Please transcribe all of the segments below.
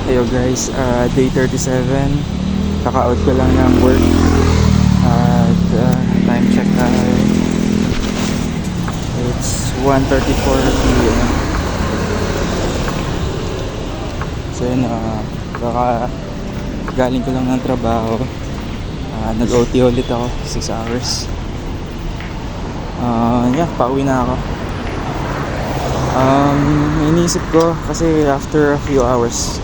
Ayo guys, day 37. Kaka-out ko lang ng work. At time check it's 1:34 p.m. So yun, galing ko lang ng trabaho. Nag-OT ulit ako, 6 hours. Pauwi na ako. Iniisip ko kasi after a few hours,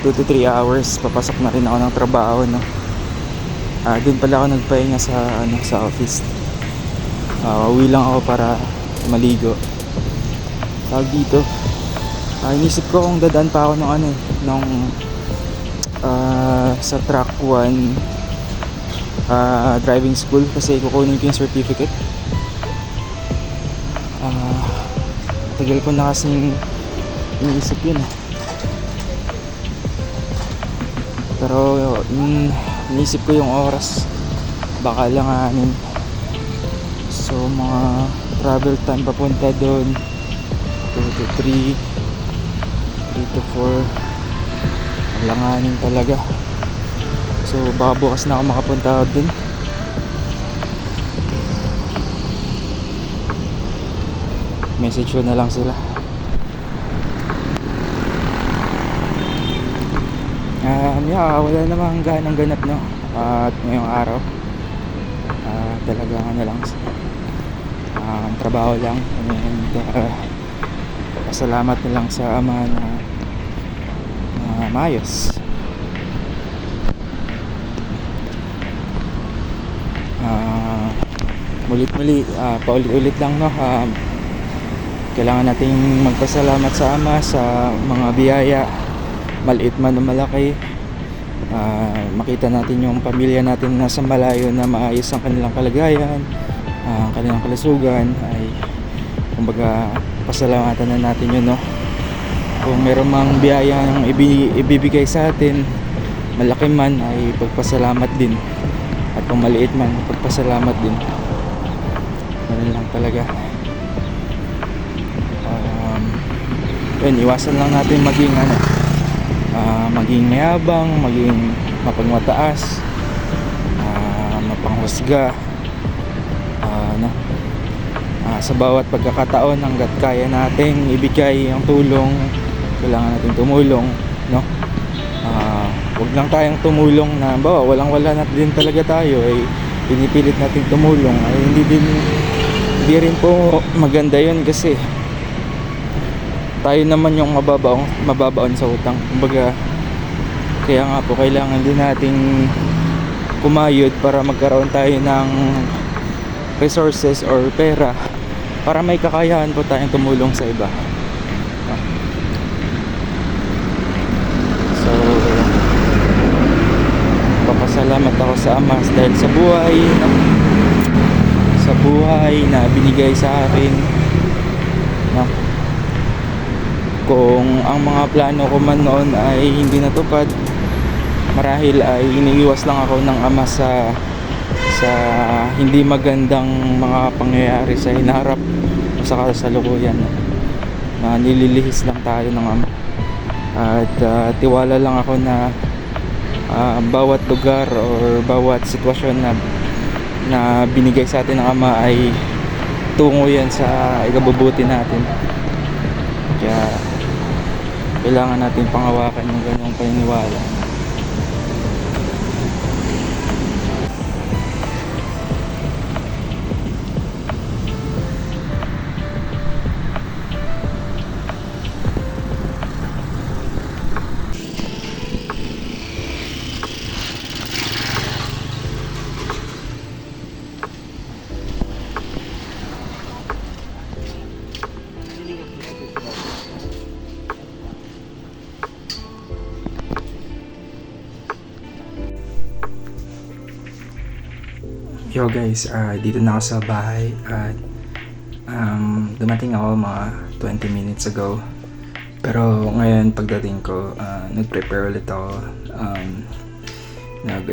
2 to 3 hours, papasok na rin ako ng trabaho, no? Doon pala ako nagpahinga sa office. Uwi lang ako para maligo. Tawag dito, inisip ko kung dadaan pa ako sa track 1 driving school kasi kukunin ko yung certificate. Tagal ko na kasing iniisip yun. Pero iniisip ko yung oras, baka langanin. So mga travel time papunta doon 2 to 3 to 4, langanin talaga. So baka bukas na ako makapunta doon. Message ko na lang sila. Wala namang ganang ganap, no? At ngayong araw talagang lang trabaho lang. And pasalamat na lang sa Ama na maayos. Paulit-ulit lang, no? Kailangan nating magpasalamat sa Ama sa mga biyaya, maliit man o malaki. Makita natin yung pamilya natin nasa malayo na maayos ang kanilang kalagayan, ang kanilang kalusugan, ay kumbaga pasalamatan na natin yun, no? Kung meron mang biyayang ibibigay sa atin, malaki man, ay pagpasalamat din, at kung maliit man, pagpasalamat din. Ganun lang talaga. Iwasan lang natin maging mayabang, maging mapagmataas, mapanghusga, sa bawat pagkakataon hanggat kaya nating ibigay ang tulong, kailangan natin tumulong, no? Wag lang tayong tumulong na walang-wala na din talaga tayo, ay pinipilit nating tumulong, ay hindi rin po maganda yun, kasi tayo naman yung mababaon sa utang. Kumbaga, kaya nga po kailangan din nating kumayod para magkaroon tayo ng resources or pera para may kakayahan po tayong tumulong sa iba. So, papasalamat ako sa Ama dahil sa buhay na binigay sa akin, no? Kung ang mga plano ko man noon ay hindi natupad, marahil ay iniiwas lang ako ng Ama sa hindi magandang mga pangyayari sa hinaharap o sa kasalukuyan, na nililihis lang tayo ng Ama. At tiwala lang ako na bawat lugar or bawat sitwasyon na binigay sa atin ng Ama ay tungo yan sa ikabubuti natin. Kaya kailangan natin panghawakan yung ganong paniniwala. Yo guys, dito na ako sa bahay at dumating ako mga 20 minutes ago. Pero ngayon pagdating ko, nag-prepare ulit ako. Nag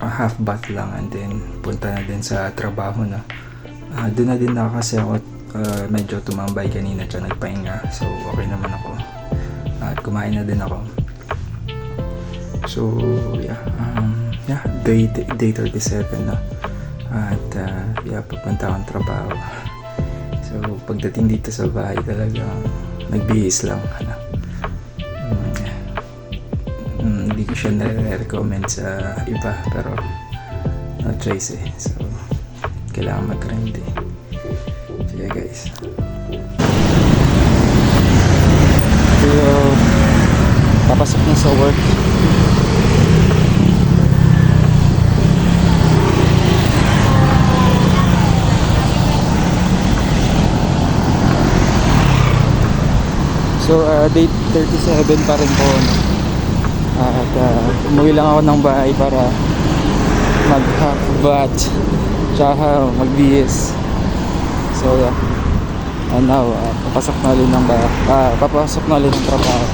half bath lang and then punta na din sa trabaho na. Doon na din ako kasi ako medyo tumambay kanina at nagpahinga. So okay naman ako. At kumain na din ako. So, day 37 na. At, papunta akong trabaho. So, pagdating dito sa bahay talaga, nagbihis lang. Hindi ko siya nare-recommend sa iba, pero no choice eh. So, kailangan mag-grind eh. So, yeah guys. So, papasok na sa work. So, date 37 pa rin po. At umuwi lang ako ng bahay para mag-half bath tsaka mag-BS. So, and now, papasok na ulit ng papasok na ulit ng trabaho.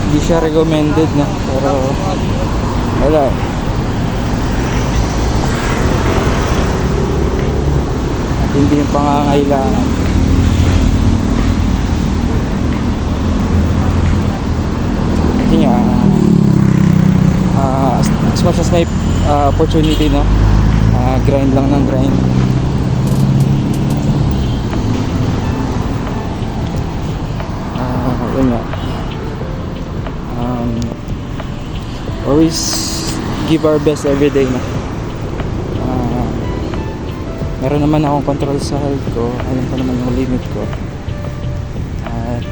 Hindi siya recommended na, pero wala. At hindi yung pangangailangan. Kasi nga, as much as may opportunity, no, grind lang ng grind. Yun nga. Always give our best every day, no? Meron naman akong control sa health ko. Alam ko naman yung limit ko. At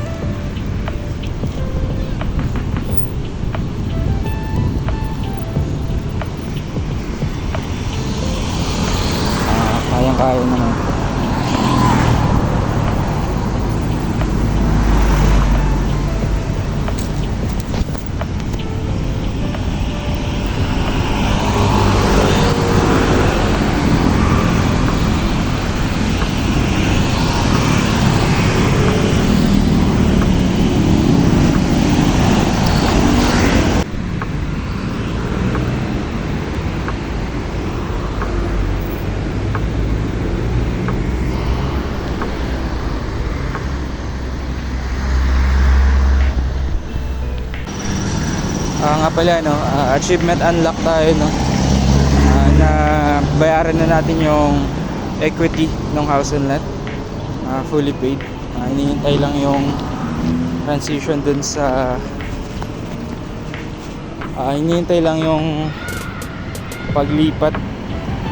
kayang-kaya naman. Nga pala, no, achievement unlock tayo, no, na bayaran na natin yung equity ng house and lot, fully paid. Hinihintay lang yung transition dun sa hinihintay lang yung paglipat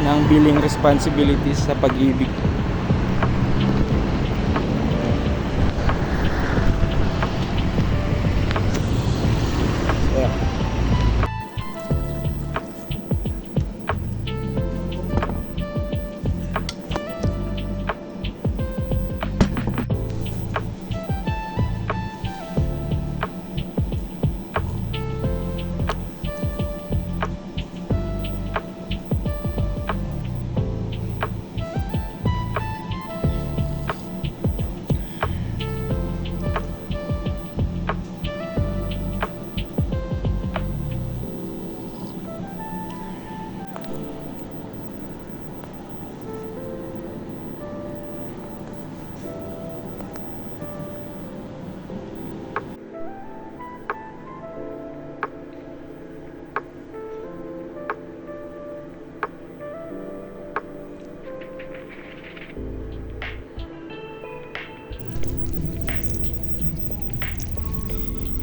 ng billing responsibilities sa Pag-ibig.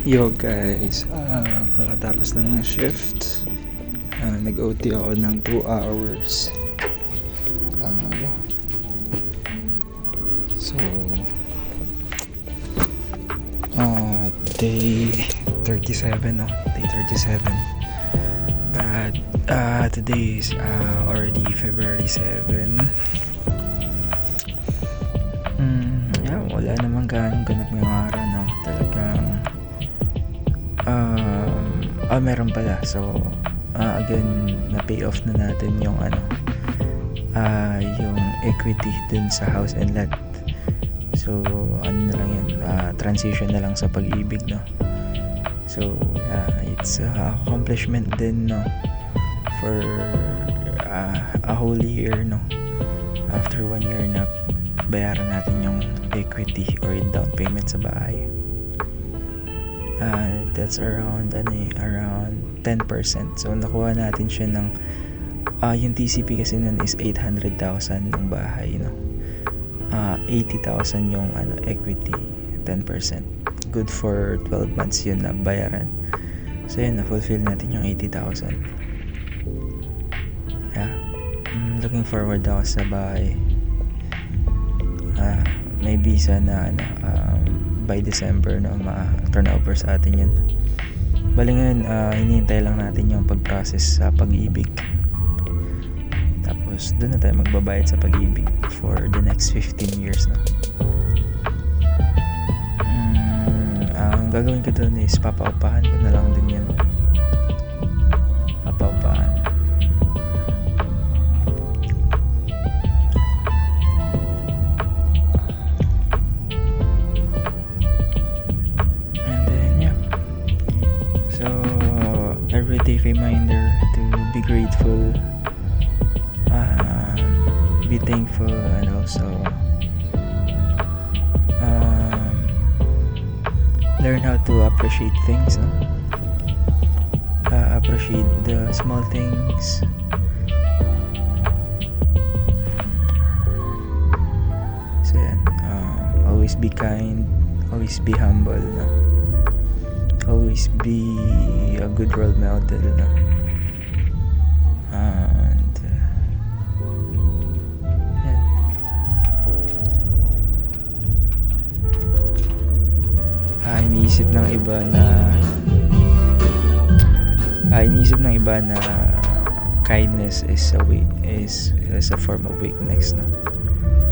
Yo guys, kakatapos lang ng shift. Nag-OT ako ng 2 hours. So, day 37, no? Day 37. But, today is already February 7. Wala namang ganong ganap ngayong araw, no? Talagang meron pala. So, again, na-pay off na natin yung yung equity dun sa house and lot. So, ano na lang yan, transition na lang sa Pag-ibig, no? So, it's accomplishment din, no? for a whole year, no? After 1 year na bayaran natin yung equity or down payment sa bahay. That's around 10%. So nakuha natin siya ng yung TCP kasi nun is 800,000 ng bahay, no? 80,000 yung equity, 10%. Good for 12 months yun na bayaran. So yun, na-fulfill natin yung 80,000. Yeah. Looking forward ako sa bahay. Maybe sana by December ma-turn over sa atin yun. Bali ngayon, hinihintay lang natin yung pag-process sa Pag-ibig. Tapos doon na tayo magbabayad sa Pag-ibig for the next 15 years na. Ang gagawin ko doon is papaupahan ko na lang din yan. Papaupahan. And then yeah, so everyday reminder to be grateful, be thankful, and also learn how to appreciate things, no? Appreciate the small things. So yan, always be kind, always be humble, no? Always be a good role model, no? And yan. Iniisip ng iba na kindness is a form of weakness, no?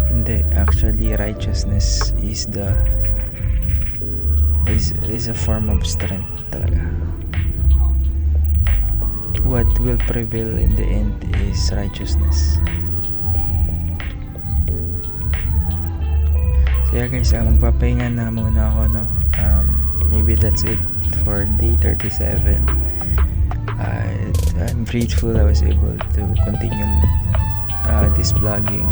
Hindi, actually righteousness is a form of strength talaga. What will prevail in the end is righteousness. So yeah guys, magpapahinga na muna ako, no? Maybe that's it for day 37. I'm grateful I was able to continue this vlogging,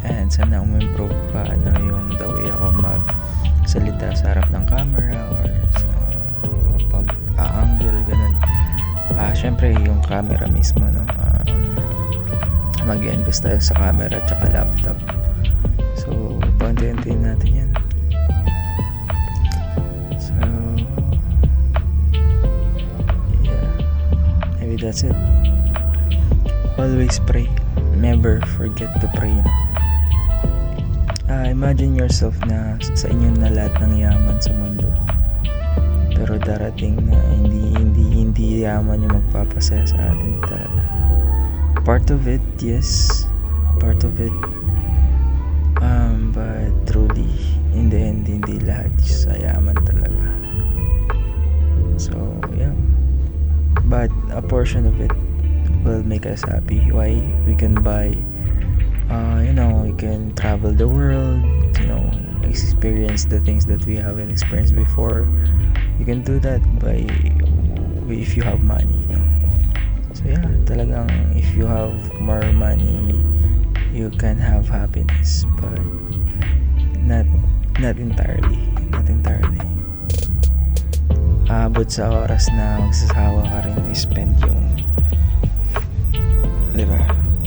and sana umimprove pa yung the way ako magsalita sa harap ng camera or sa pag-angle, ganun. Syempre yung camera mismo, no? Mag-invest tayo sa camera at saka laptop. So paunti-untiin natin yan. That's it. Always pray. Never forget to pray, no? Imagine yourself na sa inyo na lahat ng yaman sa mundo, pero darating na hindi yaman yung magpapasaya sa atin talaga. Part of it, yes, part of it, but truly in the end hindi lahat sa yaman talaga. So yeah, but a portion of it will make us happy. Why? We can buy, we can travel the world, experience the things that we haven't experienced before. You can do that if you have money, So yeah, talagang if you have more money, you can have happiness, but not entirely. Abot sa oras na magsasawa ka rin i-spend yung, diba,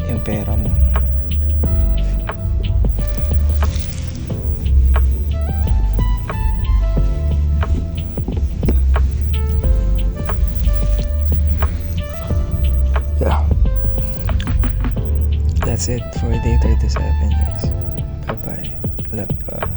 yung pera mo. Yeah, that's it for day 37, guys. Bye bye, love you all.